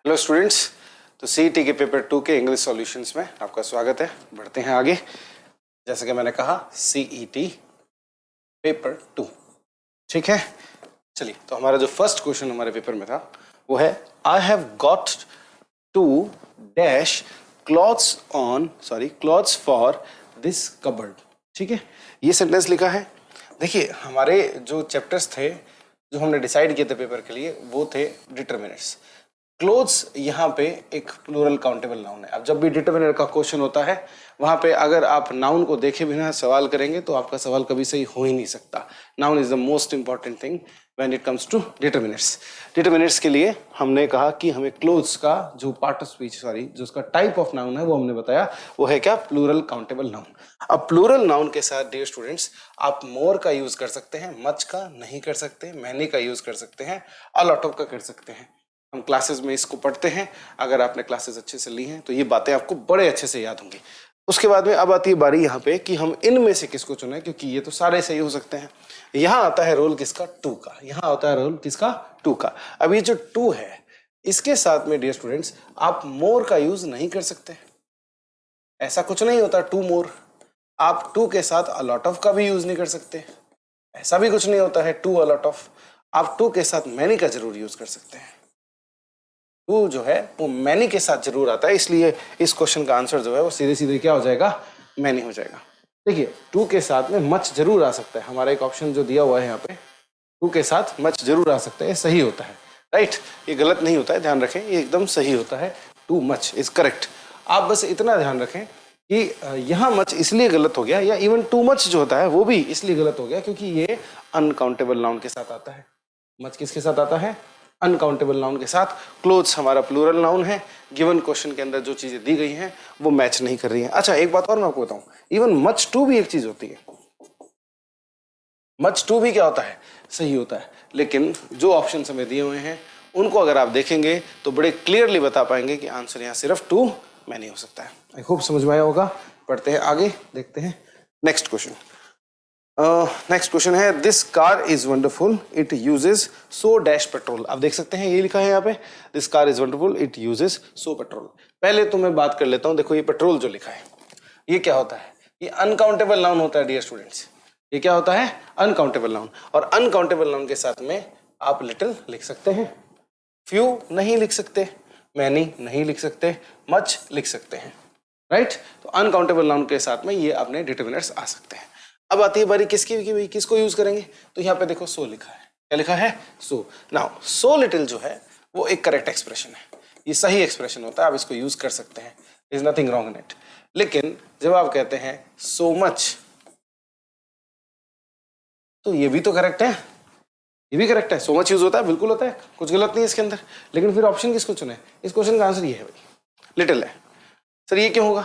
Hello students, तो CET के paper 2 के इंग्लिश सॉल्यूशंस में आपका स्वागत है। बढ़ते हैं आगे। जैसे कि मैंने कहा सीईटी पेपर 2, ठीक है। चलिए, तो हमारा जो फर्स्ट क्वेश्चन हमारे पेपर में था वो है I have got to dash clothes for this cupboard. ठीक है, ये सेंटेंस लिखा है। देखिए, हमारे जो चैप्टर्स थे जो हमने डिसाइड किए थे पेपर के लिए वो थे डिटर्मिनर्स। क्लोथ्स यहाँ पे एक प्लूरल काउंटेबल नाउन है। अब जब भी डिटर्मिनर का क्वेश्चन होता है वहां पे अगर आप नाउन को देखे बिना सवाल करेंगे तो आपका सवाल कभी सही हो ही नहीं सकता। Noun is the most important thing when it comes to determiners. Determiners के लिए हमने कहा कि हमें क्लोथ्स का जो पार्ट ऑफ स्पीच जो उसका टाइप ऑफ नाउन है वो हमने बताया, वो है क्या? Plural countable noun. अब प्लूरल नाउन के साथ डियर स्टूडेंट्स आप मोर का यूज कर सकते हैं, मच का नहीं कर सकते, मैनी का यूज कर सकते हैं, अ लॉट ऑफ का कर सकते हैं। हम क्लासेस में इसको पढ़ते हैं। अगर आपने क्लासेस अच्छे से ली हैं तो ये बातें आपको बड़े अच्छे से याद होंगी। उसके बाद में अब आती है बारी यहाँ पे कि हम इनमें से किसको चुने, क्योंकि ये तो सारे सही हो सकते हैं। यहाँ आता है रोल किसका? टू का। यहाँ आता है रोल किसका? टू का। अब ये जो टू है इसके साथ में डियर स्टूडेंट्स आप मोर का यूज नहीं कर सकते। ऐसा कुछ नहीं होता टू मोर। आप टू के साथ अ लॉट ऑफ का भी यूज नहीं कर सकते। ऐसा भी कुछ नहीं होता है टू अ लॉट ऑफ। आप टू के साथ मैनी का जरूर यूज कर सकते हैं। टू जो है वो मैनी के साथ जरूर आता है, इसलिए इस क्वेश्चन का आंसर जो है वो सीधे सीधे क्या हो जाएगा? मैनी हो जाएगा। देखिए, टू के साथ में मच जरूर आ सकता है। हमारा एक ऑप्शन जो दिया हुआ है यहाँ पे, टू के साथ मच जरूर आ सकता है, सही होता है। राइट, ये गलत नहीं होता है, ध्यान रखें, ये एकदम सही होता है। Too much is correct. आप बस इतना ध्यान रखें कि यहाँ मच इसलिए गलत हो गया, या इवन टू मच जो होता है वो भी इसलिए गलत हो गया क्योंकि ये अनकाउंटेबल नाउन के साथ आता है। मच किसके साथ आता है? अनकाउंटेबल नाउन के साथ। क्लोथ्स हमारा प्लूरल नाउन है। गिवन क्वेश्चन के अंदर जो चीजें दी गई हैं वो मैच नहीं कर रही हैं। अच्छा, एक बात और मैं आपको बताऊं, इवन मच टू भी एक चीज होती है। मच टू भी क्या होता है? सही होता है। लेकिन जो ऑप्शन हमें दिए हुए हैं उनको अगर आप देखेंगे तो बड़े क्लियरली बता पाएंगे कि आंसर यहाँ सिर्फ टू मैनी हो सकता है। आई होप समझ में आया होगा। पढ़ते हैं आगे, देखते हैं नेक्स्ट क्वेश्चन। नेक्स्ट क्वेश्चन है this car is wonderful it uses so dash petrol. आप देख सकते हैं ये लिखा है यहाँ पे, this car is wonderful it uses so petrol. पहले तो मैं बात कर लेता हूँ। देखो, ये पेट्रोल जो लिखा है ये क्या होता है? ये अनकाउंटेबल नाउन होता है डियर स्टूडेंट्स। ये क्या होता है? Uncountable noun. और अनकाउंटेबल नाउन के साथ में आप लिटिल लिख सकते हैं, फ्यू नहीं लिख सकते, मैनी नहीं लिख सकते, मच लिख सकते हैं। राइट, तो अनकाउंटेबल नाउन के साथ में ये अपने डिटर्मिनर्स आ सकते हैं। अब आती है बारी किसकी की? किसको यूज करेंगे? तो यहाँ पे देखो सो लिखा है। क्या लिखा है? सो। नाउ सो लिटिल जो है वो एक करेक्ट एक्सप्रेशन है, ये सही एक्सप्रेशन होता है, आप इसको यूज कर सकते हैं, is nothing wrong in it. लेकिन जब आप कहते हैं सो मच तो ये भी तो करेक्ट है, ये भी करेक्ट है। सो मच यूज होता है, बिल्कुल होता है, कुछ गलत नहीं है इसके अंदर। लेकिन फिर ऑप्शन किसको चुने? इस क्वेश्चन का आंसर ये है भाई, लिटिल है। सर ये क्यों होगा?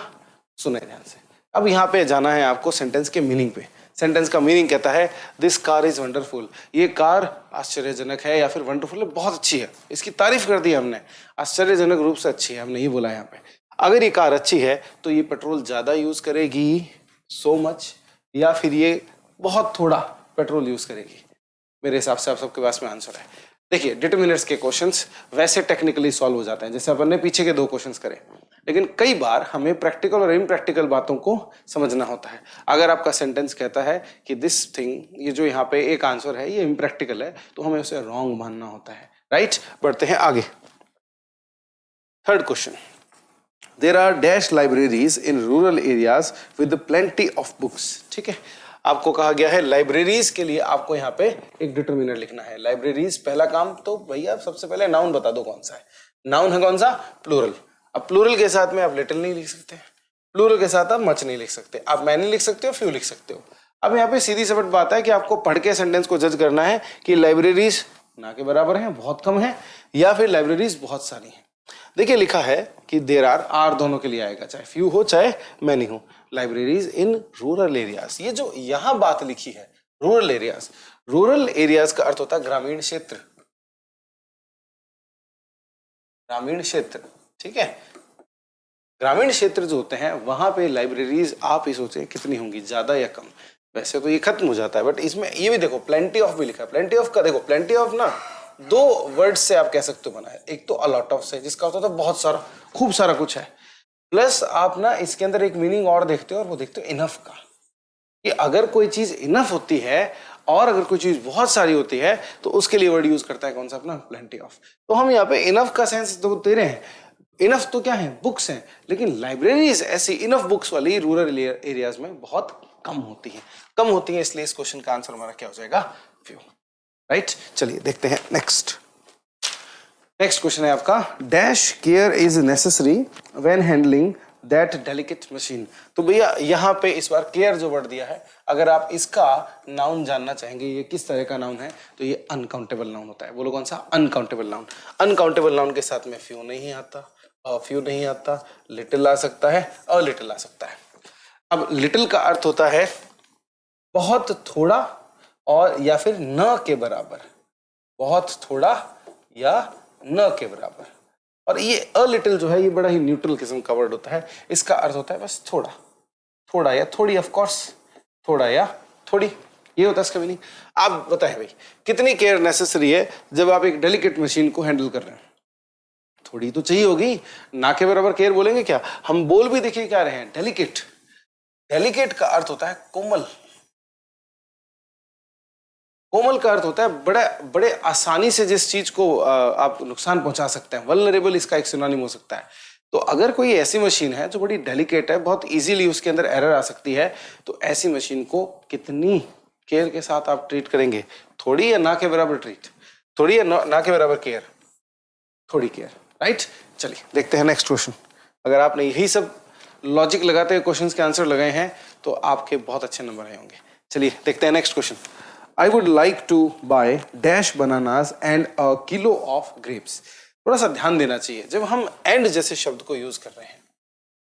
सुने ध्यान से। अब यहाँ पे जाना है आपको सेंटेंस के मीनिंग पे। सेंटेंस का मीनिंग कहता है दिस कार इज वंडरफुल। ये कार आश्चर्यजनक है या फिर वंडरफुल है, बहुत अच्छी है, इसकी तारीफ कर दी हमने, आश्चर्यजनक रूप से अच्छी है, हमने ये बोला यहाँ पे। अगर ये कार अच्छी है तो ये पेट्रोल ज्यादा यूज करेगी, सो मच, या फिर ये बहुत थोड़ा पेट्रोल यूज करेगी? मेरे हिसाब से आप सबके पास में आंसर है। देखिए, डिटर्मिनर्स के क्वेश्चंस वैसे टेक्निकली सॉल्व हो जाते हैं, जैसे अपन ने पीछे के 2 क्वेश्चंस करे। लेकिन कई बार हमें प्रैक्टिकल और इम्प्रैक्टिकल बातों को समझना होता है। अगर आपका सेंटेंस कहता है कि दिस थिंग, ये जो यहाँ पे एक आंसर है ये इम्प्रैक्टिकल है, तो हमें उसे रॉन्ग मानना होता है। राइट, बढ़ते हैं आगे। Third question, there are dash libraries in rural areas with plenty of books. ठीक है, आपको कहा गया है लाइब्रेरीज के लिए आपको यहाँ पे एक डिटर्मिनर लिखना है। लाइब्रेरीज, पहला काम तो भैया सबसे पहले नाउन बता दो कौन सा है। नाउन है कौन सा? प्लूरल। अब प्लूरल के साथ में आप लिटिल नहीं लिख सकते, प्लूरल के साथ आप मच नहीं लिख सकते, आप मैनी लिख सकते हो, फ्यू लिख सकते हो। अब यहाँ पे सीधी सपट बात है कि आपको पढ़ के सेंटेंस को जज करना है कि लाइब्रेरीज ना के बराबर हैं, बहुत कम है, या फिर लाइब्रेरीज बहुत सारी हैं। देखिए, लिखा है कि देयर आर दोनों के लिए आएगा, चाहे फ्यू हो चाहे मैनी हो। लाइब्रेरीज इन रूरल एरियाज, ये जो यहां बात लिखी है रूरल एरियाज, रूरल एरियाज का अर्थ होता है ग्रामीण क्षेत्र, ग्रामीण क्षेत्र। ठीक है, ग्रामीण क्षेत्र जो होते हैं वहां पे लाइब्रेरीज आप ही सोचें कितनी होंगी, ज्यादा या कम? वैसे तो ये खत्म हो जाता है, बट इसमें ये भी देखो प्लेंटी ऑफ भी लिखा है। प्लेंटी ऑफ का देखो, प्लेंटी ऑफ ना दो वर्ड से आप कह सकते हो बना है। एक तो अ लॉट ऑफ से, जिसका होता है बहुत सारा, खूब सारा कुछ है, प्लस आप ना इसके अंदर एक मीनिंग और देखते हो, और वो देखते हो इनफ का, कि अगर कोई चीज इनफ होती है और अगर कोई चीज बहुत सारी होती है तो उसके लिए वर्ड यूज करता है कौन सा अपना, प्लेंटी ऑफ। तो हम यहाँ पे इनफ का सेंस तो दे रहे हैं। इनफ तो क्या है, बुक्स हैं, लेकिन लाइब्रेरीज ऐसी इनफ बुक्स वाली रूरल एरियाज में बहुत कम होती है, कम होती है, इसलिए इस क्वेश्चन का आंसर हमारा क्या हो जाएगा, फ्यू। राइट, चलिए देखते हैं नेक्स्ट। नेक्स्ट क्वेश्चन है आपका, dash care is necessary when handling that delicate machine. तो भैया यहाँ पे इस बार केयर जो वर्ड दिया है, अगर आप इसका नाउन जानना चाहेंगे ये किस तरह का नाउन है, तो ये अनकाउंटेबल नाउन होता है। बोलो कौन सा, अनकाउंटेबल नाउन। अनकाउंटेबल नाउन के साथ में फ्यू नहीं आता, फ्यू नहीं आता, लिटिल आ सकता है, अ लिटिल आ सकता है। अब लिटिल का अर्थ होता है बहुत थोड़ा और या फिर न के बराबर, बहुत थोड़ा या न के बराबर। और ये अ लिटिल जो है ये बड़ा ही न्यूट्रल किस्म का वर्ड होता है, इसका अर्थ होता है बस थोड़ा, थोड़ा या थोड़ी, ऑफ कोर्स थोड़ा या थोड़ी, ये होता है इसका मीनिंग। आप बताएं भाई कितनी केयर नेसेसरी है जब आप एक डेलिकेट मशीन को हैंडल कर रहे हैं, थोड़ी तो चाहिए होगी, ना के बराबर केयर बोलेंगे क्या, हम बोल भी देखिए क्या रहे हैं, डेलिकेट। डेलिकेट का अर्थ होता है कोमल, कोमल का अर्थ होता है बड़े बड़े आसानी से जिस चीज को आप नुकसान पहुंचा सकते हैं, वल्नरेबल इसका एक सिनोनिम हो सकता है। तो अगर कोई ऐसी मशीन है जो बड़ी डेलिकेट है, बहुत इजीली उसके अंदर एरर आ सकती है, तो ऐसी मशीन को कितनी केयर के साथ आप ट्रीट करेंगे, थोड़ी या ना के बराबर ट्रीट, थोड़ी या ना के बराबर केयर, थोड़ी केयर। राइट, चलिए देखते हैं नेक्स्ट क्वेश्चन। अगर आपने यही सब लॉजिक लगाते हुए क्वेश्चन के आंसर लगाए हैं तो आपके बहुत अच्छे नंबर आए होंगे। चलिए देखते हैं next question. I would like to buy dash bananas and a kilo of grapes। थोड़ा सा ध्यान देना चाहिए जब हम एंड जैसे शब्द को यूज कर रहे हैं,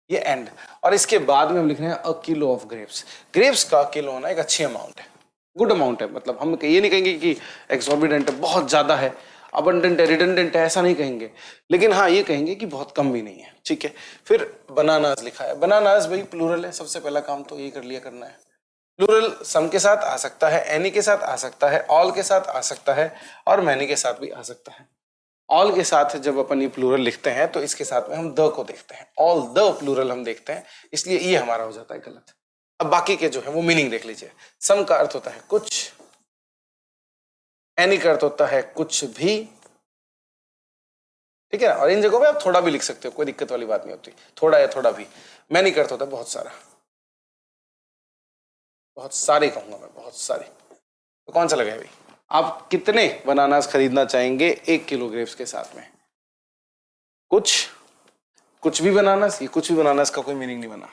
ये एंड, और इसके बाद में हम लिख रहे हैं अ किलो ऑफ ग्रेप्स। ग्रेप्स का किलो होना एक अच्छी अमाउंट है, गुड अमाउंट है, मतलब हम ये नहीं कहेंगे कि एक्सॉर्बिडेंट है, बहुत ज्यादा है, अबंडेंट है, रिडंडेंट है, ऐसा नहीं कहेंगे, लेकिन हाँ ये कहेंगे कि बहुत कम भी नहीं है। ठीक है, फिर बनानास लिखा है, बनानास भाई प्लूरल है, सबसे पहला काम तो ये कर लिया करना है। प्लूरल सम के साथ आ सकता है, एनी के साथ आ सकता है, ऑल के साथ आ सकता है, और मैनी के साथ भी आ सकता है। ऑल के साथ जब अपन ये प्लूरल लिखते हैं तो इसके साथ में हम द को देखते हैं, ऑल द प्लूरल हम देखते हैं, इसलिए ये हमारा हो जाता है गलत। अब बाकी के जो है वो मीनिंग देख लीजिए। सम का अर्थ होता है कुछ, एनी का अर्थ होता है कुछ भी, ठीक है ना, और इन जगहों पे आप थोड़ा भी लिख सकते हो, कोई दिक्कत वाली बात नहीं होती, थोड़ा या थोड़ा भी। मैनी का अर्थ होता है बहुत सारा, बहुत सारे कहूंगा मैं, बहुत सारे। तो कौन सा लगा है भाई, आप कितने बनानास खरीदना चाहेंगे 1 किलो ग्रेप्स के साथ में, कुछ भी बनानास, ये कुछ भी बनानास का कोई मीनिंग नहीं बना,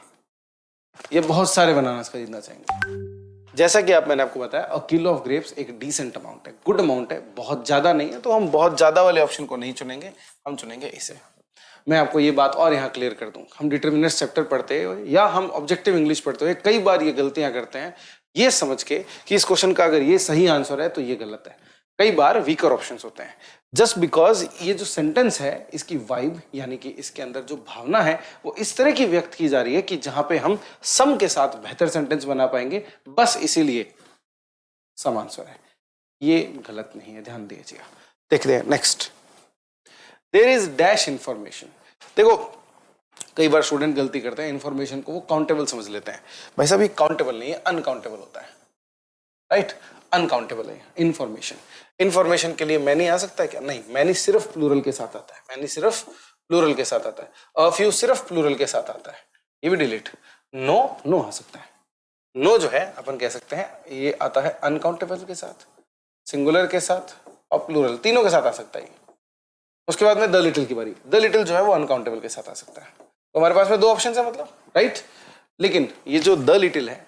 ये बहुत सारे बनानास खरीदना चाहेंगे। जैसा कि मैंने आपको बताया अ किलो ऑफ ग्रेप्स एक डिसेंट अमाउंट है, गुड अमाउंट है, बहुत ज्यादा नहीं है, तो हम बहुत ज्यादा वाले ऑप्शन को नहीं चुनेंगे, हम चुनेंगे इसे। मैं आपको ये बात और यहाँ क्लियर कर दूं, हम डिटरमिनर्स चैप्टर पढ़ते हैं या हम ऑब्जेक्टिव इंग्लिश पढ़ते हुए कई बार ये गलतियां करते हैं, ये समझ के कि इस क्वेश्चन का अगर ये सही आंसर है तो ये गलत है। कई बार वीकर ऑप्शंस होते हैं, जस्ट बिकॉज ये जो सेंटेंस है इसकी वाइब यानी कि इसके अंदर जो भावना है वो इस तरह की व्यक्त की जा रही है कि जहां पे हम सम के साथ बेहतर सेंटेंस बना पाएंगे, बस इसीलिए सम आंसर है, ये गलत नहीं है, ध्यान दीजिएगा। देखते हैं next, there is dash information. देखो कई बार स्टूडेंट गलती करते हैं, इंफॉर्मेशन को वो काउंटेबल समझ लेते हैं, भाई साहब ये काउंटेबल नहीं है, अनकाउंटेबल होता है। राइट, अनकाउंटेबल है इंफॉर्मेशन। इंफॉर्मेशन के लिए मैनी आ सकता है क्या, नहीं, मैनी सिर्फ प्लूरल के साथ आता है, मैनी सिर्फ प्लूरल के साथ आता है, अ फ्यू सिर्फ प्लूरल के साथ आता है, ये भी डिलीट। नो आ सकता है, नो जो है अपन कह सकते हैं ये आता है अनकाउंटेबल के साथ, सिंगुलर के साथ और प्लूरल, तीनों के साथ आ सकता है। उसके बाद में द लिटिल की बारी, द लिटिल जो है वो अनकाउंटेबल के साथ आ सकता है। तो हमारे पास में दो ऑप्शन है, मतलब राइट। लेकिन ये जो द लिटिल है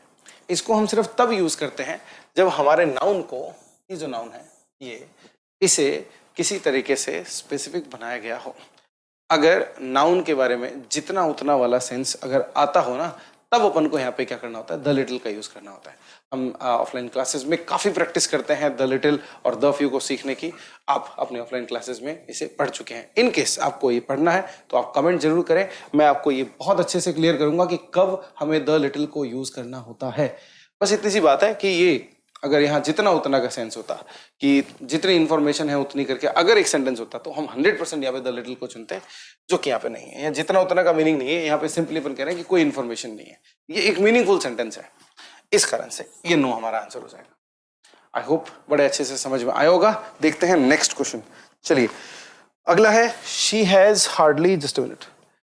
इसको हम सिर्फ तब यूज करते हैं जब हमारे नाउन को, ये जो नाउन है ये, इसे किसी तरीके से स्पेसिफिक बनाया गया हो। अगर नाउन के बारे में जितना उतना वाला सेंस अगर आता हो ना, तब अपन को यहाँ पे क्या करना होता है, द लिटिल का यूज करना होता है। हम ऑफलाइन क्लासेस में काफी प्रैक्टिस करते हैं द लिटिल और द फ्यू को सीखने की, आप अपने ऑफलाइन क्लासेस में इसे पढ़ चुके हैं। इन केस आपको ये पढ़ना है तो आप कमेंट जरूर करें, मैं आपको ये बहुत अच्छे से क्लियर करूंगा कि कब हमें द लिटिल को यूज करना होता है। बस इतनी सी बात है कि ये अगर यहाँ जितना उतना का सेंस होता कि जितनी इंफॉर्मेशन है उतनी करके अगर एक सेंटेंस होता तो हम 100% यहाँ पे द लिटिल को चुनते हैं, जो कि यहाँ पे नहीं है। यहाँ जितना उतना का मीनिंग नहीं है, यहाँ पे सिंपली अपन कह रहे हैं कि कोई इन्फॉर्मेशन नहीं है, ये एक मीनिंगफुल सेंटेंस है, इस कारण से ये नो हमारा आंसर हो जाएगा। आई होप बड़े अच्छे से समझ में आया होगा। देखते हैं नेक्स्ट क्वेश्चन। चलिए अगला है she has hardly, just a minute,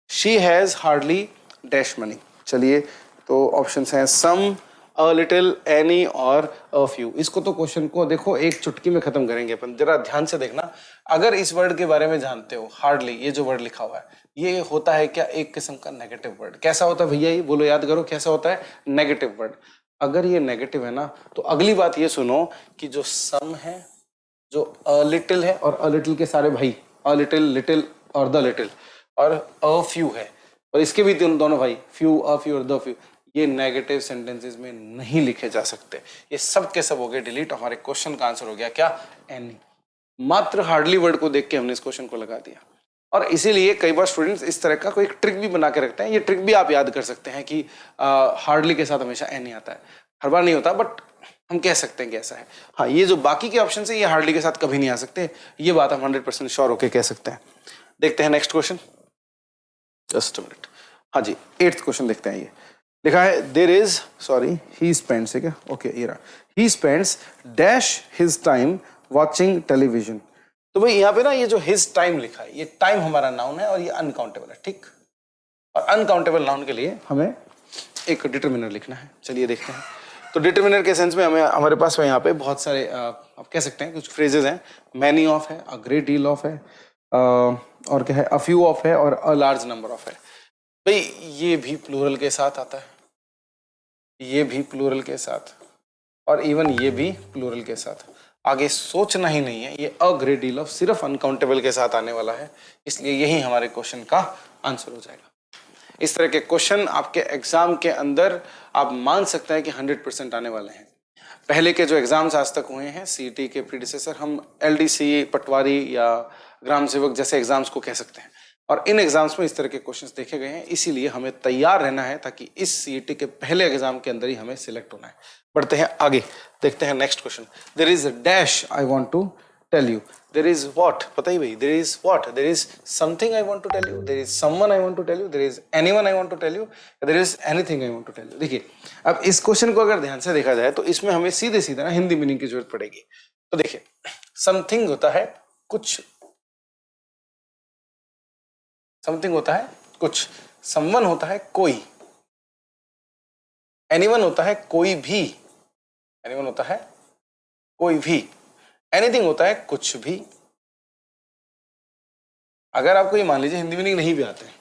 she has hardly dash money. चलिए तो ऑप्शंस हैं सम, अ लिटिल, एनी और अ फ्यू। इसको तो क्वेश्चन को देखो एक चुटकी में खत्म करेंगे अपन, जरा ध्यान से देखना। अगर इस वर्ड के बारे में जानते हो, हार्डली ये जो वर्ड लिखा हुआ है ये होता है क्या, एक किस्म का नेगेटिव वर्ड। कैसा होता है भैया, ये बोलो, याद करो कैसा होता है, नेगेटिव वर्ड। अगर ये नेगेटिव है ना तो अगली बात ये सुनो कि जो सम है, जो अ लिटिल है और अ लिटिल के सारे भाई, अ लिटिल, लिटिल और द लिटिल, और अ फ्यू है और इसके भी दोनों भाई फ्यू, अ फ्यू और द फ्यू, ये नेगेटिव सेंटेंसेस में नहीं लिखे जा सकते। ये सब के सब हो गए डिलीट। हमारे क्वेश्चन का आंसर हो गया क्या, एनी। मात्र हार्डली वर्ड को देख के हमने इस क्वेश्चन को लगा दिया। और इसीलिए कई बार स्टूडेंट्स इस तरह का कोई एक ट्रिक भी बना के रखते हैं। ये ट्रिक भी आप याद कर सकते हैं कि हार्डली के साथ हमेशा एनी आता है। हर बार नहीं होता बट हम कह सकते हैं कि ऐसा है। हाँ, ये जो बाकी के ऑप्शन है ये हार्डली के साथ कभी नहीं आ सकते, ये बात हम 100% श्योर होके कह सकते हैं। देखते हैं next question, just a minute. हाँ जी, 8th क्वेश्चन देखते हैं। ये लिखा है there is, sorry, he spends है क्या, ओके ये रहा, he spends dash his time watching television. तो भाई यहाँ पे ना ये जो हिज टाइम लिखा है, ये टाइम हमारा नाउन है और ये अनकाउंटेबल है, ठीक। और अनकाउंटेबल नाउन के लिए हमें एक डिटरमिनर लिखना है। चलिए देखते हैं। तो डिटरमिनर के सेंस में हमें, हमारे पास में यहाँ पे बहुत सारे आप कह सकते हैं कुछ फ्रेजेस हैं। मैनी ऑफ है, अ ग्रेट डील ऑफ है, और क्या है, अ फ्यू ऑफ है और अ लार्ज नंबर ऑफ है। भाई ये भी प्लूरल के साथ आता है, ये भी प्लूरल के साथ, और इवन ये भी प्लूरल के साथ। आगे सोचना ही नहीं है, ये अ ग्रेट डील ऑफ सिर्फ अनकाउंटेबल के साथ आने वाला है, इसलिए यही हमारे क्वेश्चन का आंसर हो जाएगा। इस तरह के क्वेश्चन आपके एग्जाम के अंदर आप मान सकते हैं कि 100% आने वाले हैं। पहले के जो एग्जाम्स आज तक हुए हैं, सीईटी के प्रीडिसेसर, हम एलडीसी, पटवारी या ग्राम सेवक जैसे एग्जाम्स को कह सकते हैं, और इन एग्जाम्स में इस तरह के क्वेश्चंस देखे गए हैं। इसीलिए हमें तैयार रहना है ताकि इस सीईटी के पहले एग्जाम के अंदर ही हमें सिलेक्ट होना है। बढ़ते हैं आगे, देखते हैं next question. There is dash I want to tell you, there is what, पता ही भाई, there is what, there is something I want to tell you, there is someone I want to tell you, there is anyone I want to tell you, there is anything I want to tell you. देखिए अब इस question को अगर ध्यान से देखा जाए तो इसमें हमें सीधे सीधे ना हिंदी मीनिंग की जरूरत पड़ेगी। तो देखिए समथिंग होता है कुछ, समथिंग होता है कुछ, समवन होता है कोई, एनीवन होता है कोई भी, एनीवन होता है कोई भी, एनीथिंग होता है कुछ भी। अगर आपको ये मान लीजिए हिंदी मीनिंग नहीं भी आते हैं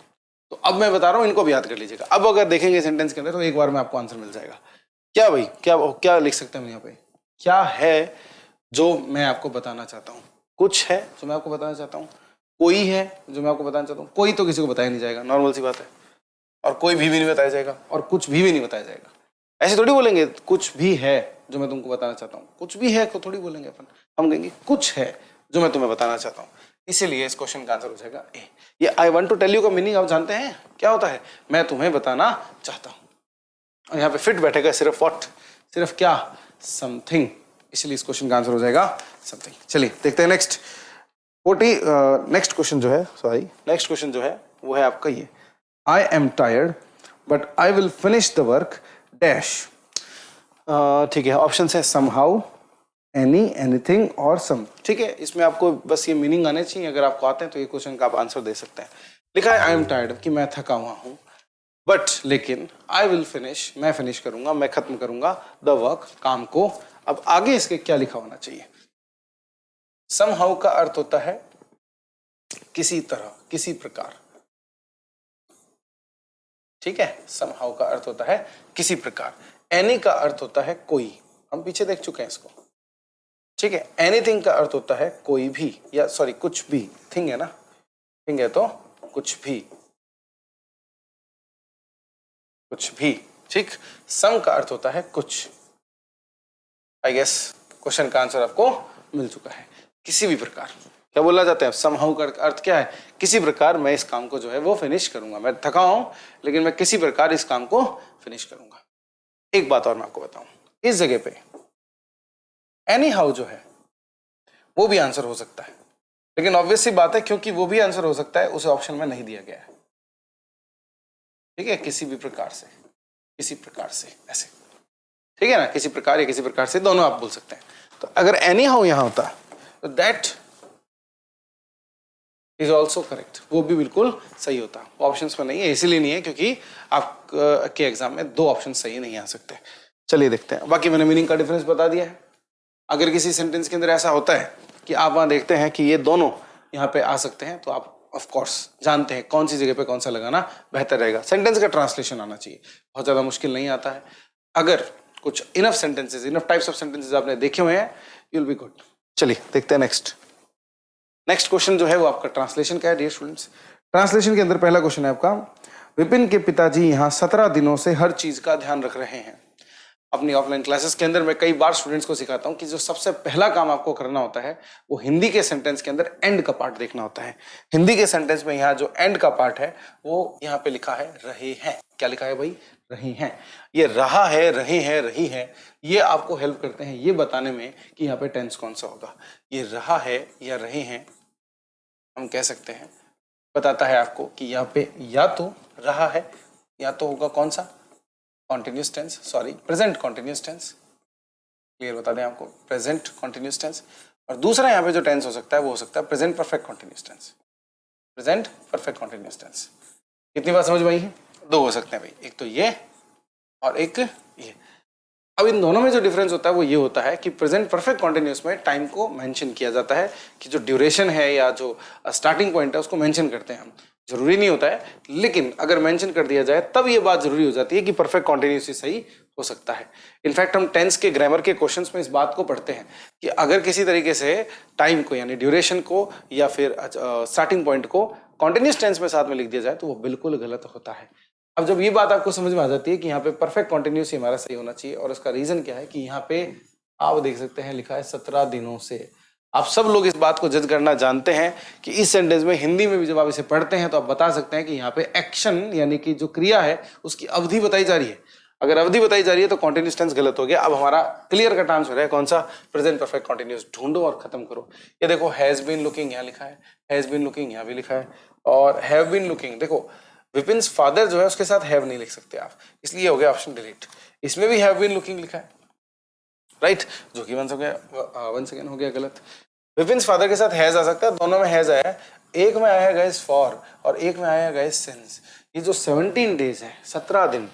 तो अब मैं बता रहा हूं, इनको भी याद कर लीजिएगा। अब अगर देखेंगे सेंटेंस के अंदर तो एक बार में आपको आंसर मिल जाएगा। क्या भाई, क्या क्या लिख सकते हैं हम यहाँ पे, क्या है जो मैं आपको बताना चाहता हूँ, कुछ है जो मैं आपको बताना चाहता हूँ, कोई है जो मैं आपको बताना चाहता हूँ। कोई तो किसी को बताया नहीं जाएगा, नॉर्मल सी बात है, और कोई भी नहीं बताया जाएगा, और कुछ भी नहीं बताया जाएगा। ऐसे थोड़ी बोलेंगे कुछ भी है जो मैं तुमको बताना चाहता हूँ, कुछ भी है तो थोड़ी बोलेंगे अपन, हम कहेंगे कुछ है जो मैं तुम्हें बताना चाहता हूँ। इसीलिए इस क्वेश्चन का आंसर हो जाएगा ए। ये I want to tell you का मीनिंग आप जानते हैं क्या होता है, मैं तुम्हें बताना चाहता हूँ। और यहाँ पे फिट बैठेगा सिर्फ व्हाट, सिर्फ क्या, समथिंग, इसलिए इस क्वेश्चन का आंसर हो जाएगा समथिंग। चलिए देखते हैं नेक्स्ट। नेक्स्ट क्वेश्चन जो है, सॉरी नेक्स्ट क्वेश्चन जो है वो है आपका ये, I am tired but I will finish the work dash. ठीक है, ऑप्शन है समहाउ, एनी, एनीथिंग और सम। ठीक है, इसमें आपको बस ये मीनिंग आने चाहिए। अगर आपको आते हैं तो ये क्वेश्चन का आप आंसर दे सकते हैं। लिखा है आई एम टायर्ड कि मैं थका हुआ हूं, बट लेकिन आई विल फिनिश, मैं फिनिश करूंगा, मैं खत्म करूंगा द वर्क, काम को। अब आगे इसके क्या लिखा होना चाहिए। समहाउ का अर्थ होता है किसी तरह, किसी प्रकार। ठीक है, समहाउ का अर्थ होता है किसी प्रकार। एनी का अर्थ होता है कोई, हम पीछे देख चुके हैं इसको। ठीक है, एनीथिंग का अर्थ होता है कोई भी, या सॉरी कुछ भी, थिंग है ना, थिंग है तो कुछ भी, कुछ भी। ठीक, सम का अर्थ होता है कुछ। आई गेस क्वेश्चन का आंसर आपको मिल चुका है, किसी भी प्रकार। क्या बोलना चाहते हैं, समहाउ का अर्थ क्या है, किसी प्रकार मैं इस काम को जो है वो फिनिश करूंगा। मैं थका हूं लेकिन मैं किसी प्रकार इस काम को फिनिश करूंगा। एक बात और मैं आपको बताऊं, इस जगह पे एनी हाउ जो है वो भी आंसर हो सकता है, लेकिन ऑब्वियस सी बात है क्योंकि वो भी आंसर हो सकता है उसे ऑप्शन में नहीं दिया गया है। ठीक है, किसी भी प्रकार से, किसी प्रकार से, ऐसे, ठीक है ना, किसी प्रकार या किसी प्रकार से, दोनों आप बोल सकते हैं। तो अगर एनी हाउ यहां होता तो दैट इज ऑल्सो करेक्ट, वो भी बिल्कुल सही होता। ऑप्शंस में नहीं है, इसीलिए नहीं है क्योंकि आप के एग्जाम में दो ऑप्शन सही नहीं आ सकते। चलिए देखते हैं, बाकी मैंने मीनिंग का डिफरेंस बता दिया है। अगर किसी सेंटेंस के अंदर ऐसा होता है कि आप वहां देखते हैं कि ये दोनों यहाँ पे आ सकते हैं, तो आप ऑफ कोर्स जानते हैं कौन सी जगह पे कौन सा लगाना बेहतर रहेगा। सेंटेंस का ट्रांसलेशन आना चाहिए, बहुत ज्यादा मुश्किल नहीं आता है। अगर कुछ enough sentences, enough types of sentences आपने देखे हुए हैं, यू विल बी गुड। चलिए देखते हैं नेक्स्ट क्वेश्चन जो है वो आपका ट्रांसलेशन का है डियर स्टूडेंट्स। ट्रांसलेशन के अंदर पहला क्वेश्चन है आपका, विपिन के पिताजी यहाँ 17 दिनों से हर चीज का ध्यान रख रहे हैं। अपनी ऑफलाइन क्लासेस के अंदर मैं कई बार स्टूडेंट्स को सिखाता हूं कि जो सबसे पहला काम आपको करना होता है वो हिंदी के सेंटेंस के अंदर एंड का पार्ट देखना होता है। हिंदी के सेंटेंस में यहाँ जो एंड का पार्ट है वो यहाँ पे लिखा है रहे हैं। क्या लिखा है भाई? रहे हैं। ये रहा है, रहे हैं, रही है, ये आपको हेल्प करते हैं ये बताने में कि यहाँ पे टेंस कौन सा होगा। ये रहा है या रहे हैं हम कह सकते हैं, बताता है आपको कि यहाँ पे या तो रहा है या तो होगा कौन सा, continuous tense, sorry present continuous tense. Clear बता दें आपको, प्रेजेंट कॉन्टिन्यूस टेंस। और दूसरा यहाँ पे जो टेंस हो सकता है वो हो सकता है present perfect continuous tense. Present perfect continuous tense. कितनी बात समझ में आई है? दो हो सकते हैं भाई, एक तो ये और एक ये। अब इन दोनों में जो डिफरेंस होता है वो ये होता है कि प्रेजेंट परफेक्ट कॉन्टिन्यूस में टाइम को मेंशन किया जाता है कि जो ड्यूरेशन है या जो स्टार्टिंग पॉइंट है उसको मेंशन करते हैं हम। जरूरी नहीं होता है, लेकिन अगर मेंशन कर दिया जाए तब ये बात जरूरी हो जाती है कि परफेक्ट कॉन्टिन्यूस ही सही हो सकता है। इनफैक्ट हम टेंस के ग्रामर के क्वेश्चंस में इस बात को पढ़ते हैं कि अगर किसी तरीके से टाइम को यानी ड्यूरेशन को या फिर स्टार्टिंग पॉइंट को कॉन्टिन्यूस टेंस में साथ में लिख दिया जाए तो वो बिल्कुल गलत होता है। अब जब ये बात आपको समझ में आ जाती है कि यहाँ पे परफेक्ट कॉन्टिन्यूस ही हमारा सही होना चाहिए, और उसका रीजन क्या है कि यहाँ पे आप देख सकते हैं लिखा है 17 दिनों से। आप सब लोग इस बात को जज करना जानते हैं कि इस सेंटेंस में हिंदी में भी जब आप इसे पढ़ते हैं तो आप बता सकते हैं कि यहाँ पे एक्शन यानी कि जो क्रिया है उसकी अवधि बताई जा रही है। अगर अवधि बताई जा रही है तो कॉन्टिन्यूस टेंस गलत हो गया। अब हमारा क्लियर कट आंसर है कौन सा, प्रेजेंट परफेक्ट कॉन्टिन्यूस। ढूंढो और खत्म करो। ये देखो हैज बीन लुकिंग यहाँ लिखा है, हैज बीन लुकिंग यहाँ भी लिखा है, और हैव बीन लुकिंग, देखो विपिन्स फादर जो है उसके साथ हैव नहीं लिख सकते आप, इसलिए हो गया ऑप्शन डिलीट। इसमें भी हैव बीन लुकिंग लिखा है, राइट, जो कि वन सेकेंड हो गया गलत। विपिन्स फादर के साथ हैज आ सकता है, दोनों में हैज आया है। एक में आया है गाइस फॉर और एक में आया है गाइस सिंस। ये जो 17 डेज है, 17 दिन,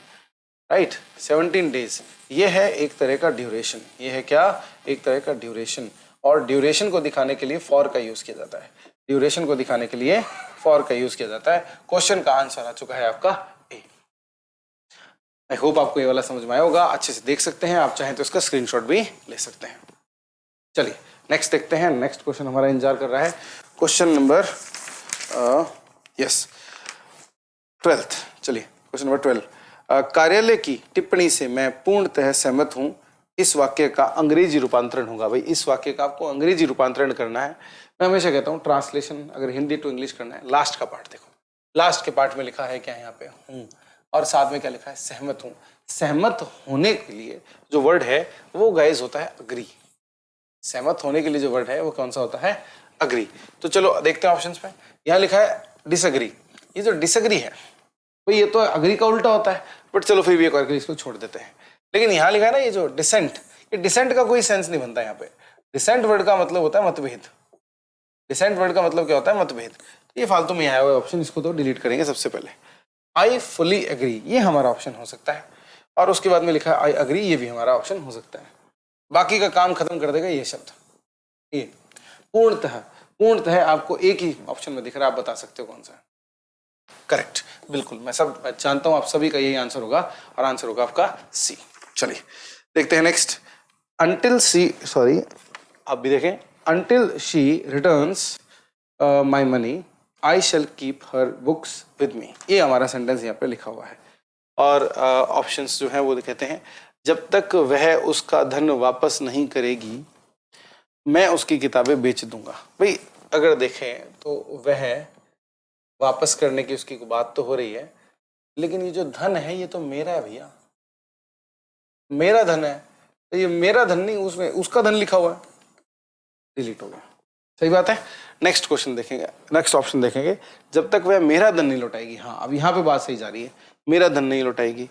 राइट, 17 डेज, ये है एक तरह का ड्यूरेशन। ये है क्या? एक तरह का ड्यूरेशन। और ड्यूरेशन को दिखाने के लिए फॉर का यूज किया जाता है। ड्यूरेशन को दिखाने के लिए फॉर का यूज किया जाता है। क्वेश्चन का आंसर आ चुका है आपका ए। आई होप आपको ये वाला समझ में आया होगा, अच्छे से देख सकते हैं, आप चाहें तो इसका स्क्रीनशॉट भी ले सकते हैं। चलिए नेक्स्ट देखते हैं। नेक्स्ट क्वेश्चन हमारा इंतजार कर रहा है, क्वेश्चन नंबर 12th। चलिए क्वेश्चन नंबर 12। कार्यालय की टिप्पणी से मैं पूर्णतः सहमत हूं, इस वाक्य का अंग्रेजी रूपांतरण होगा। भाई इस वाक्य का आपको अंग्रेजी रूपांतरण करना है। मैं हमेशा कहता हूं ट्रांसलेशन अगर हिंदी टू इंग्लिश करना है, लास्ट का पार्ट देखो, लास्ट के पार्ट में लिखा है क्या यहाँ पे, हूं, और साथ में क्या लिखा है, सहमत हूं। सहमत होने के लिए जो वर्ड है वो गाइस होता है अग्री। सहमत होने के लिए जो वर्ड है वो कौन सा होता है, अग्री। तो चलो देखते हैं ऑप्शंस में। यहाँ लिखा है डिसअग्री। ये जो डिसअग्री है भाई ये तो अग्री का उल्टा होता है, बट चलो फिर भी एक बार इसको छोड़ देते हैं। लेकिन यहाँ लिखा है ना ये जो डिसेंट, ये डिसेंट का कोई सेंस नहीं बनता यहाँ पे। डिसेंट वर्ड का मतलब होता है मतभेद। डिसेंट वर्ड का मतलब क्या होता है, मतभेद। तो ये फालतू में आया हुआ ऑप्शन, इसको तो डिलीट करेंगे सबसे पहले। आई फुली एग्री, ये हमारा ऑप्शन हो सकता है, और उसके बाद में लिखा है आई अग्री, ये भी हमारा ऑप्शन हो सकता है। बाकी का काम खत्म कर देगा ये शब्द, ये पूर्णतः। पूर्णतः आपको एक ही ऑप्शन में दिख रहा है, आप बता सकते हो कौन सा है करेक्ट। बिल्कुल, मैं जानता हूं आप सभी का यही आंसर होगा, और आंसर होगा आपका सी। चलिए देखते हैं नेक्स्ट। अंटिल सी, सॉरी आप भी देखें, until she returns my money I shall keep her books with me. ये हमारा सेंटेंस यहाँ पे लिखा हुआ है, और ऑप्शंस जो हैं वो कहते हैं जब तक वह उसका धन वापस नहीं करेगी मैं उसकी किताबें बेच दूंगा। भाई अगर देखें तो वह वापस करने की उसकी बात तो हो रही है, लेकिन ये जो धन है ये तो मेरा है भैया, मेरा धन है। तो ये मेरा धन नहीं, उसमें उसका धन लिखा हुआ है, डिलीट हो गया। सही बात है। नेक्स्ट क्वेश्चन देखेंगे, नेक्स्ट ऑप्शन देखेंगे, जब तक वह मेरा धन नहीं लौटाएगी। हाँ, अब यहाँ पे बात सही जा रही है, मेरा धन नहीं लौटाएगी,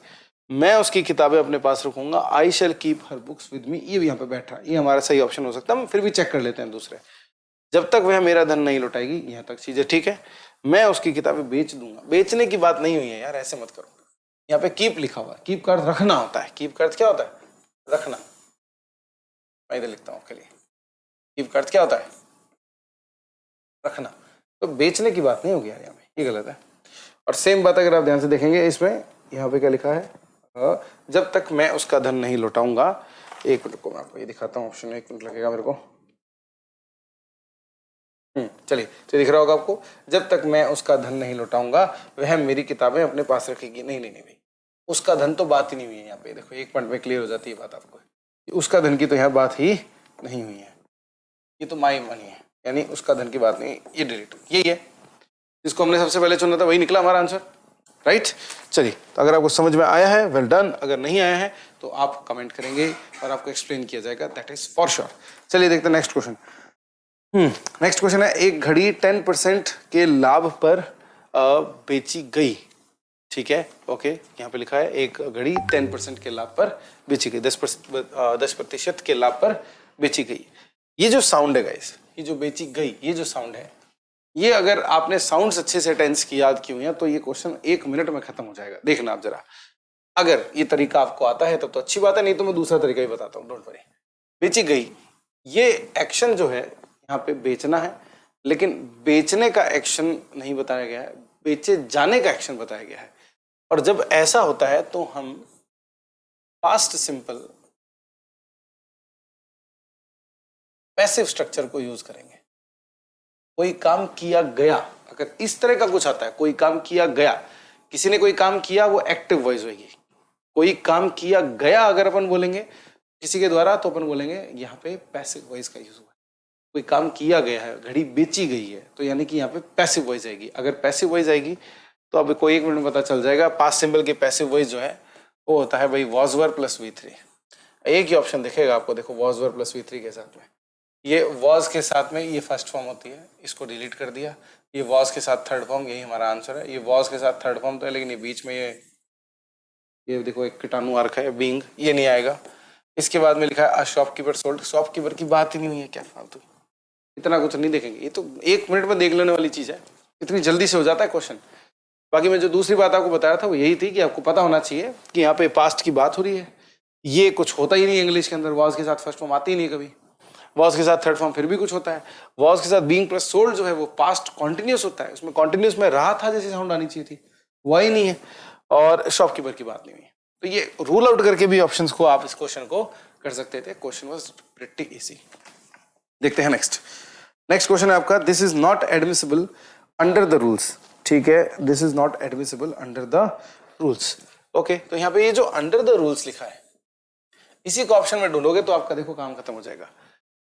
मैं उसकी किताबें अपने पास रखूंगा, I shall keep her books with me, ये भी यहाँ पे बैठ रहा है, ये हमारा सही ऑप्शन हो सकता है, हम फिर भी चेक कर लेते हैं दूसरे। जब तक वह मेरा धन नहीं लौटाएगी, यहाँ तक चीजें ठीक है। मैं उसकी किताबें बेच दूंगा, बेचने की बात नहीं हुई है यार, ऐसे मत करो। यहाँ पे कीप लिखा हुआ है, कीप का अर्थ रखना होता है। कीप का अर्थ क्या होता है? रखना। मैं इधर लिखता हूँ आपके लिए, कीप का अर्थ क्या होता है? रखना। तो बेचने की बात नहीं होगी यार, यहाँ पे ये गलत है। और सेम बात अगर आप ध्यान से देखेंगे इसमें, यहाँ पे क्या लिखा है? जब तक मैं उसका धन नहीं लौटाऊंगा। एक मिनट को मैं आपको ये दिखाता हूँ ऑप्शन, एक मिनट लगेगा मेरे को। चलिए, तो दिख रहा होगा आपको, जब तक मैं उसका धन नहीं लौटाऊंगा वह मेरी किताबें अपने पास रखेगी। नहीं नहीं नहीं भाई, उसका धन तो बात ही नहीं हुई है यहाँ पे। देखो एक पॉइंट में क्लियर हो जाती है बात आपको, उसका धन की तो यहाँ बात ही नहीं हुई है, ये तो माई मनी है, यानी उसका धन की बात नहीं, ये डिलीट। यही है जिसको हमने सबसे पहले चुना था, वही निकला हमारा आंसर, राइट। चलिए, तो अगर आपको समझ में आया है, वेल डन। अगर नहीं आया है तो आप कमेंट करेंगे और आपको एक्सप्लेन किया जाएगा, दैट इज फॉर श्योर। चलिए देखते हैं नेक्स्ट क्वेश्चन। नेक्स्ट क्वेश्चन है, एक घड़ी 10% के लाभ पर बेची गई। ठीक है, ओके, यहाँ पे लिखा है एक घड़ी 10% के लाभ पर बेची गई, 10% के लाभ पर बेची गई। ये जो साउंड है गाइस, ये जो बेची गई, ये जो साउंड है, ये अगर आपने साउंड्स अच्छे से टेंस की याद की हुई है तो ये क्वेश्चन 1 मिनट में खत्म हो जाएगा। देखना आप जरा, अगर ये तरीका आपको आता है तब तो अच्छी बात है, नहीं तो मैं दूसरा तरीका ही बताता हूँ, डोंट वरी। बेची गई, ये एक्शन जो है यहाँ पे बेचना है, लेकिन बेचने का एक्शन नहीं बताया गया है, बेचे जाने का एक्शन बताया गया है। और जब ऐसा होता है तो हम पास्ट सिंपल पैसिव स्ट्रक्चर को यूज करेंगे। कोई काम किया गया, अगर इस तरह का कुछ आता है, कोई काम किया गया, किसी ने कोई काम किया, वो एक्टिव वॉइस होगी। कोई काम किया गया अगर अपन बोलेंगे किसी के द्वारा, तो अपन बोलेंगे यहाँ पे पैसिव वॉइस का यूज हुआ। कोई काम किया गया है, घड़ी बेची गई है, तो यानी कि यहाँ पे पैसिव वॉइस आएगी। अगर पैसिव वॉइस आएगी तो अब कोई 1 मिनट में पता चल जाएगा। पास्ट सिंबल के पैसिव वॉइस जो है वो होता है भाई वॉज वर प्लस V3। एक ही ऑप्शन दिखेगा आपको, देखो वॉज वर प्लस V3 के साथ में, ये वॉज के साथ में ये फर्स्ट फॉर्म होती है, इसको डिलीट कर दिया। ये वॉज के साथ थर्ड फॉर्म, यही हमारा आंसर है। ये वॉज के साथ थर्ड फॉर्म तो है, लेकिन ये बीच में ये देखो एक कीटाणु आ रखा है बीइंग, ये नहीं आएगा। इसके बाद में लिखा है अ शॉपकीपर सोल्ड, शॉपकीपर की बात ही नहीं हुई है, क्या फालतू, इतना कुछ नहीं देखेंगे, ये तो 1 मिनट में देख लेने वाली चीज है, इतनी जल्दी से हो जाता है क्वेश्चन। बाकी मैं जो दूसरी बात आपको बताया था वो यही थी कि आपको पता होना चाहिए कि यहाँ पे पास्ट की बात हो रही है, ये कुछ होता ही नहीं इंग्लिश के अंदर, वॉज के साथ फर्स्ट फॉर्म आती ही नहीं कभी, वॉज के साथ थर्ड फॉर्म फिर भी कुछ होता है। वॉज के साथ बीइंग प्लस सोल्ड जो है वो पास्ट कॉन्टिन्यूस होता है, उसमें कॉन्टिन्यूस में रहा था जैसे साउंड आनी चाहिए थी, वही नहीं है। और शॉपकीपर की बात नहीं हुई है, तो ये रूल आउट करके भी ऑप्शंस को आप इस क्वेश्चन को कर सकते थे। Question was pretty easy. देखते हैं नेक्स्ट क्वेश्चन है आपका, this is not admissible under the rules. ठीक है, this is not admissible under the rules. Okay, तो यहाँ पे ये जो अंडर द रूल्स लिखा है, इसी को ऑप्शन में ढूंढोगे तो आपका देखो काम खत्म हो जाएगा।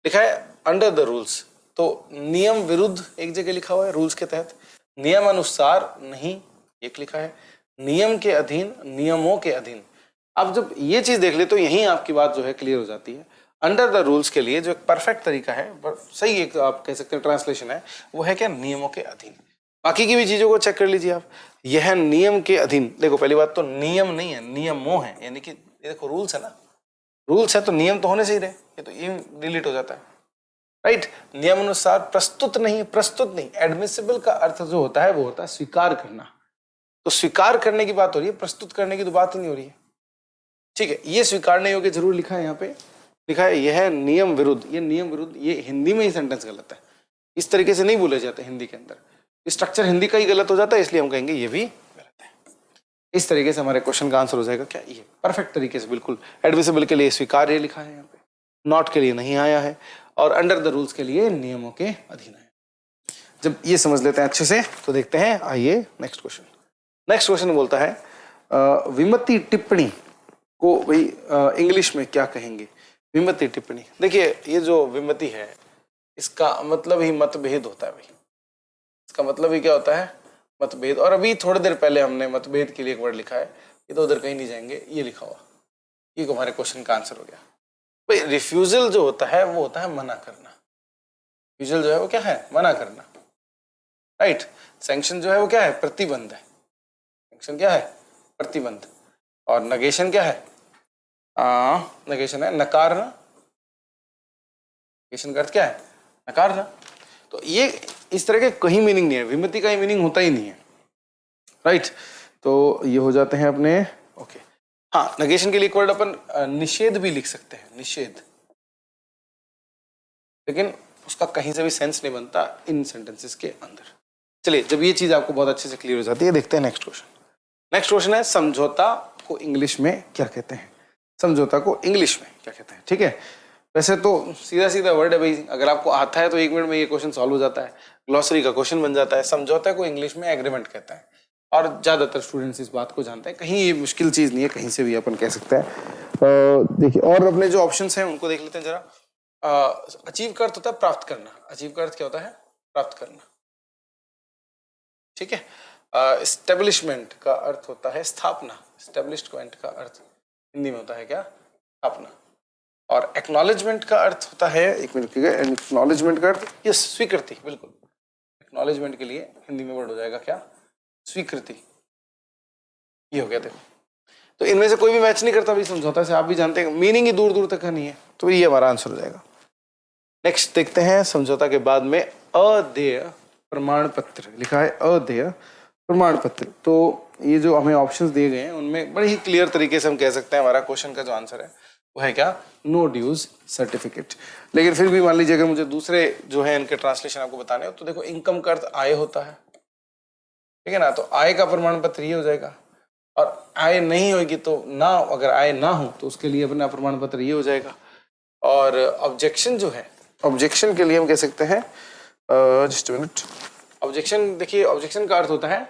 लिखा है अंडर द रूल्स, तो नियम विरुद्ध एक जगह लिखा हुआ है, रूल्स के तहत, नियम अनुसार नहीं एक लिखा है, नियम के अधीन, नियमों के अधीन। अब जब ये चीज देख ले तो यही आपकी बात जो है क्लियर हो जाती है। अंडर द रूल्स के लिए जो एक परफेक्ट तरीका है, सही एक आप कह सकते हैं ट्रांसलेशन है, वो है क्या, नियमों के अधीन। बाकी की भी चीजों को चेक कर लीजिए आप, यह नियम के अधीन। देखो पहली बात तो नियम नहीं है, नियमों है, यानी कि देखो रूल्स है ना, रूल्स है तो नियम तो होने से ही रहे, ये तो ये डिलीट हो जाता है, राइट। नियम अनुसार प्रस्तुत नहीं, प्रस्तुत नहीं, एडमिसिबल का अर्थ जो होता है वो होता है स्वीकार करना, तो स्वीकार करने की बात हो रही है, प्रस्तुत करने की तो बात ही नहीं हो रही है। ठीक है, ये स्वीकारने योग्य जरूर लिखा है, यहाँ पे लिखा है यह नियम विरुद्ध, ये नियम विरुद्ध, ये हिंदी में ही सेंटेंस गलत है, इस तरीके से नहीं बोले जाते हिंदी के अंदर, स्ट्रक्चर हिंदी का ही गलत हो जाता है, इसलिए हम कहेंगे ये भी गलत है। इस तरीके से हमारे क्वेश्चन का आंसर हो जाएगा क्या, ये परफेक्ट तरीके से बिल्कुल। एडमिसिबल के लिए स्वीकार्य लिखा है यहाँ पे, नॉट के लिए नहीं आया है, और अंडर द रूल्स के लिए नियमों के अधीन है। जब ये समझ लेते हैं अच्छे से तो देखते हैं, आइए नेक्स्ट क्वेश्चन। नेक्स्ट क्वेश्चन बोलता है विमति टिप्पणी को भाई इंग्लिश में क्या कहेंगे। विमति टिप्पणी, देखिए ये जो विमति है इसका मतलब ही मतभेद होता है भाई, इसका मतलब ही क्या होता है, मतभेद। और अभी थोड़ी देर पहले हमने मतभेद के लिए एक वर्ड लिखा है, ये तो उधर कहीं नहीं जाएंगे, ये लिखा हुआ, ये हमारे क्वेश्चन का आंसर हो गया। भाई रिफ्यूजल जो होता है वो होता है मना करना। रिफ्यूजल जो है वो क्या है? मना करना, राइट। सैंक्शन जो है वो क्या है? प्रतिबंध है। सैंक्शन क्या है? प्रतिबंध। और नेगेशन क्या है? नेगेशन है नकारना। नेगेशन का अर्थ क्या है? नकारना। तो ये इस तरह के कहीं मीनिंग नहीं है, विमति का ही मीनिंग होता ही नहीं है, राइट। तो ये हो जाते हैं अपने, ओके। हाँ, नेगेशन के लिए एक वर्ड अपन निषेध भी लिख सकते हैं, निषेध, लेकिन उसका कहीं से भी सेंस नहीं बनता इन सेंटेंसेस के अंदर। चलिए, जब ये चीज आपको बहुत अच्छे से क्लियर हो जाती है, देखते हैं नेक्स्ट क्वेश्चन। नेक्स्ट क्वेश्चन है समझौता को इंग्लिश में क्या कहते हैं? समझौता को इंग्लिश में क्या कहते हैं? ठीक है, वैसे तो सीधा सीधा वर्ड है भाई, अगर आपको आता है तो 1 मिनट में ये क्वेश्चन सॉल्व हो जाता है, ग्लॉसरी का क्वेश्चन बन जाता है। समझौता को इंग्लिश में एग्रीमेंट कहते हैं, और ज्यादातर स्टूडेंट्स इस बात को जानते हैं, कहीं ये मुश्किल चीज नहीं है, कहीं से भी अपन कह सकते हैं। देखिए, और अपने जो ऑप्शंस हैं उनको देख लेते हैं जरा। अचीव का अर्थ होता है प्राप्त करना। अचीव का अर्थ क्या होता है? प्राप्त करना, ठीक है। एस्टेब्लिशमेंट का अर्थ होता है स्थापना। एस्टेब्लिशमेंट का अर्थ हिंदी में होता है क्या? स्थापना। और एक्नॉलेजमेंट का अर्थ होता है, एक मिनट, एक्नॉलेजमेंट का अर्थ, यस, स्वीकृति, बिल्कुल। एक्नॉलेजमेंट के लिए हिंदी में वर्ड हो जाएगा क्या? स्वीकृति। ये हो गया, देखो। तो इनमें से कोई भी मैच नहीं करता भाई समझौता से, आप भी जानते हैं, मीनिंग ही दूर दूर तक का नहीं है, तो ये हमारा आंसर हो जाएगा। नेक्स्ट देखते हैं, समझौता के बाद में अदेय प्रमाण पत्र लिखा है, अदेय प्रमाण पत्र। तो ये जो हमें ऑप्शंस दिए गए हैं उनमें बड़े ही क्लियर तरीके से हम कह सकते हैं हमारा क्वेश्चन का जो आंसर है वो है क्या? No dues certificate. लेकिन फिर भी मान लीजिए अगर मुझे दूसरे जो है इनके ट्रांसलेशन आपको बताने हो, तो देखो, इनकम का अर्थ आय होता है, ठीक है ना, तो आय का प्रमाण पत्र ये हो जाएगा। और आय नहीं होगी तो ना, अगर आय ना हो तो उसके लिए अपना प्रमाण पत्र ये हो जाएगा। और ऑब्जेक्शन जो है, ऑब्जेक्शन के लिए हम कह सकते हैं, जस्ट मिनट, ऑब्जेक्शन, देखिए ऑब्जेक्शन का अर्थ होता है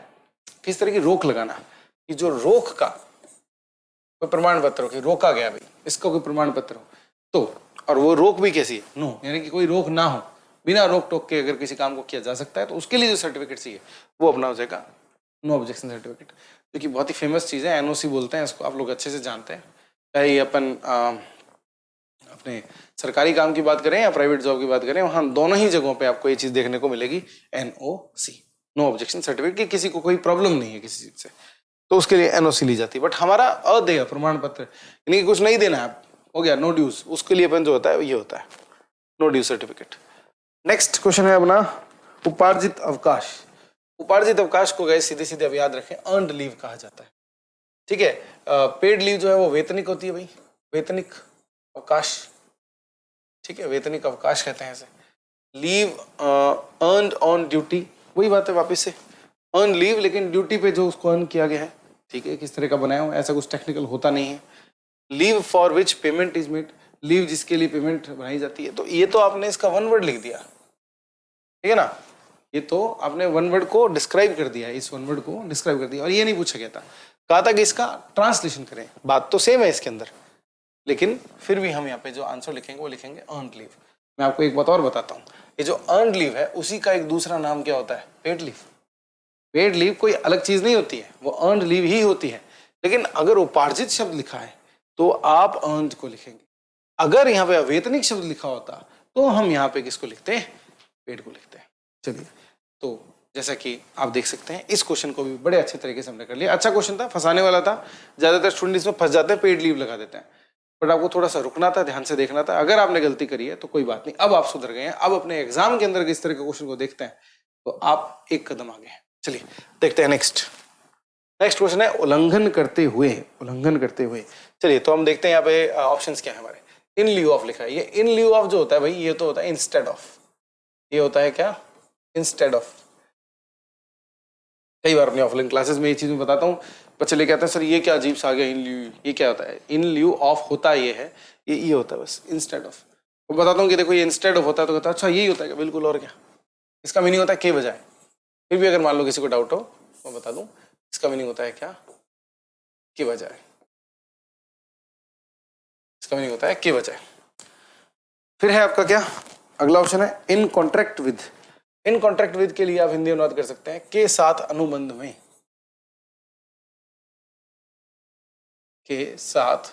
किस तरह की रोक लगाना, कि जो रोक का कोई प्रमाण पत्र हो, कि रोका गया भाई, इसका कोई प्रमाण पत्र हो तो, और वो रोक भी कैसी है? नो, यानी कि कोई रोक ना हो, बिना रोक टोक के अगर किसी काम को किया जा सकता है, तो उसके लिए जो सर्टिफिकेट चाहिए वो अपना हो जाएगा नो ऑब्जेक्शन सर्टिफिकेट, जो कि बहुत ही फेमस चीज़ है, एनओसी बोलते हैं इसको, आप लोग अच्छे से जानते हैं। चाहे अपन अपने सरकारी काम की बात करें या प्राइवेट जॉब की बात करें, वहाँ दोनों ही जगहों पे आपको ये चीज़ देखने को मिलेगी, एनओसी, नो ऑब्जेक्शन सर्टिफिकेट, कि किसी को कोई प्रॉब्लम नहीं है किसी चीज़ से, तो उसके लिए एनओसी ली जाती है। बट हमारा अदेय प्रमाण पत्र, यानी कि कुछ नहीं देना है, हो गया नो ड्यूज, उसके लिए अपन जो होता है ये होता है no dues certificate. Next question है अपना उपार्जित अवकाश। उपार्जित अवकाश को गए सीधे सीधे अब याद रखें, अर्नड लीव कहा जाता है, ठीक है। पेड लीव जो है वो वेतनिक होती है भाई, वेतनिक अवकाश, ठीक है, वेतनिक अवकाश कहते हैं इसे। लीव अर्नड ऑन ड्यूटी, वही बात है वापस से, अर्न लीव लेकिन ड्यूटी पे जो उसको अर्न किया गया है, ठीक है, किस तरह का बनाया हो, ऐसा कुछ टेक्निकल होता नहीं है। Leave for which payment is made, leave जिसके लिए पेमेंट बनाई जाती है। तो ये तो आपने इसका वन वर्ड लिख दिया, ठीक है ना, ये तो आपने वन वर्ड को डिस्क्राइब कर दिया, इस वन वर्ड को डिस्क्राइब कर दिया, और ये नहीं पूछा गया था, कहा था कि इसका ट्रांसलेशन करें, बात तो सेम है इसके अंदर, लेकिन फिर भी हम यहाँ पे जो आंसर लिखेंगे वो लिखेंगे अर्नड लीव। मैं आपको एक बात और बताता हूँ, ये जो अर्नड लीव है उसी का एक दूसरा नाम क्या होता है? Paid leave. पेड लीव कोई अलग चीज नहीं होती है, वो अर्नड लीव ही होती है, लेकिन अगर उपार्जित शब्द लिखा है तो आप अर्नड को लिखेंगे, अगर यहाँ पे अवेतनिक शब्द लिखा होता तो हम यहाँ पे किसको लिखते हैं? पेड को लिखते हैं। चलिए, तो जैसा कि आप देख सकते हैं इस क्वेश्चन को भी बड़े अच्छे तरीके से हमने कर लिया। अच्छा क्वेश्चन था, फंसाने वाला था, ज्यादातर स्टूडेंट इसमें फंस जाते हैं, पेड लीव लगा देते हैं, बट आपको थोड़ा सा रुकना था, ध्यान से देखना था। अगर आपने गलती करी है तो कोई बात नहीं, अब आप सुधर गए हैं, अब अपने एग्जाम के अंदर इस तरह के क्वेश्चन को देखते हैं तो आप एक कदम आगे हैं। चलिए देखते हैं नेक्स्ट क्वेश्चन है उल्लंघन करते हुए, उल्लंघन करते हुए। चलिए तो हम देखते हैं यहाँ पे ऑप्शंस क्या है हमारे। इन ल्यू ऑफ लिखा है, ये इन ल्यू ऑफ जो होता है भाई, ये तो होता है इंस्टेड ऑफ, ये होता है क्या? Instead of. कई बार अपनी ऑफलाइन क्लासेस में ये चीज मैं बताता हूँ, बच्चे लेके आते हैं सर ये क्या अजीब सा आ गया इन ल्यू, ये क्या होता है? इन ल्यू ऑफ होता ये है, ये होता है बस इंस्टेड ऑफ। वो बताता हूँ कि देखो ये इंस्टेड ऑफ होता है, तो कहता है अच्छा यही होता है क्या? बिल्कुल, और क्या, इसका मीनिंग होता है के बजाय। फिर भी अगर मान लो किसी को डाउट हो मैं बता दूं, इसका मीनिंग होता है क्या? के बजाय, इसका मीनिंग होता है के बजाय। फिर है आपका क्या अगला ऑप्शन है इन contract with. In contract with के लिए आप हिंदी अनुवाद कर सकते हैं के साथ अनुबंध में, के साथ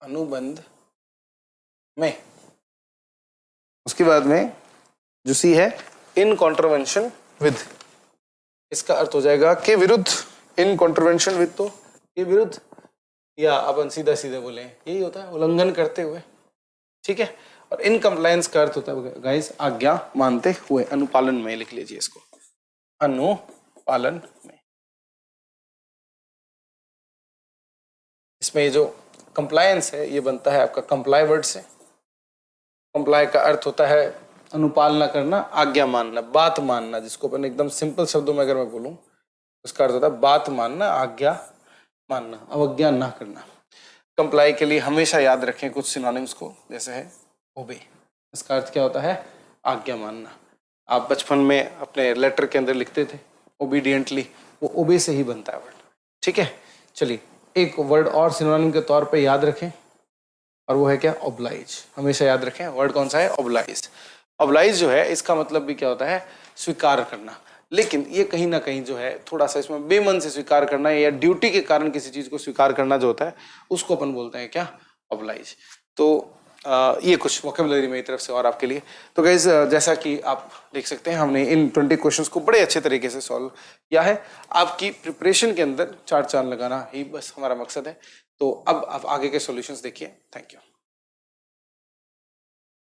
अनुबंध में। उसके बाद में जो सी है इन कॉन्ट्रवेंशन विद, इसका अर्थ हो जाएगा के विरुद्ध, इन कॉन्ट्रवेंशन विद तो के विरुद्ध, या अपन सीधा सीधे बोले यही होता है उल्लंघन करते हुए, ठीक है। और इन कंप्लायंस का अर्थ होता है गाइस आज्ञा मानते हुए, अनुपालन में लिख लीजिए इसको, अनुपालन में। इसमें ये जो कंप्लायंस है ये बनता है आपका कंप्लाई वर्ड से। कंप्लाई का अर्थ होता है अनुपालना करना, आज्ञा मानना, बात मानना, जिसको अपन एकदम सिंपल शब्दों में अगर मैं बोलूं उसका अर्थ होता है बात मानना, आज्ञा मानना, अवज्ञा ना करना। कंप्लाई के लिए हमेशा याद रखें कुछ सिनोनिम्स को, जैसे है ओबे, इसका अर्थ क्या होता है आज्ञा मानना। आप बचपन में अपने लेटर के अंदर लिखते थे ओबीडियंटली, वो ओबे से ही बनता है वर्ड, ठीक है। चलिए एक वर्ड और सिनोनिम के तौर पे याद रखें, और वो है क्या ओब्लाइज। हमेशा याद रखें वर्ड कौन सा है ओब्लाइज। ओब्लाइज जो है इसका मतलब भी क्या होता है स्वीकार करना, लेकिन ये कहीं ना कहीं जो है थोड़ा सा इसमें बेमन से स्वीकार करना या ड्यूटी के कारण किसी चीज को स्वीकार करना जो होता है उसको अपन बोलते हैं क्या ओब्लाइज। तो ये कुछ वोकेबुलरी मेरी तरफ से और आपके लिए। तो गाइज जैसा कि आप देख सकते हैं हमने इन 20 क्वेश्चंस को बड़े अच्छे तरीके से सॉल्व किया है। आपकी प्रिपरेशन के अंदर 4 चांद लगाना ही बस हमारा मकसद है। तो अब आप आगे के सॉल्यूशंस देखिए। Thank you.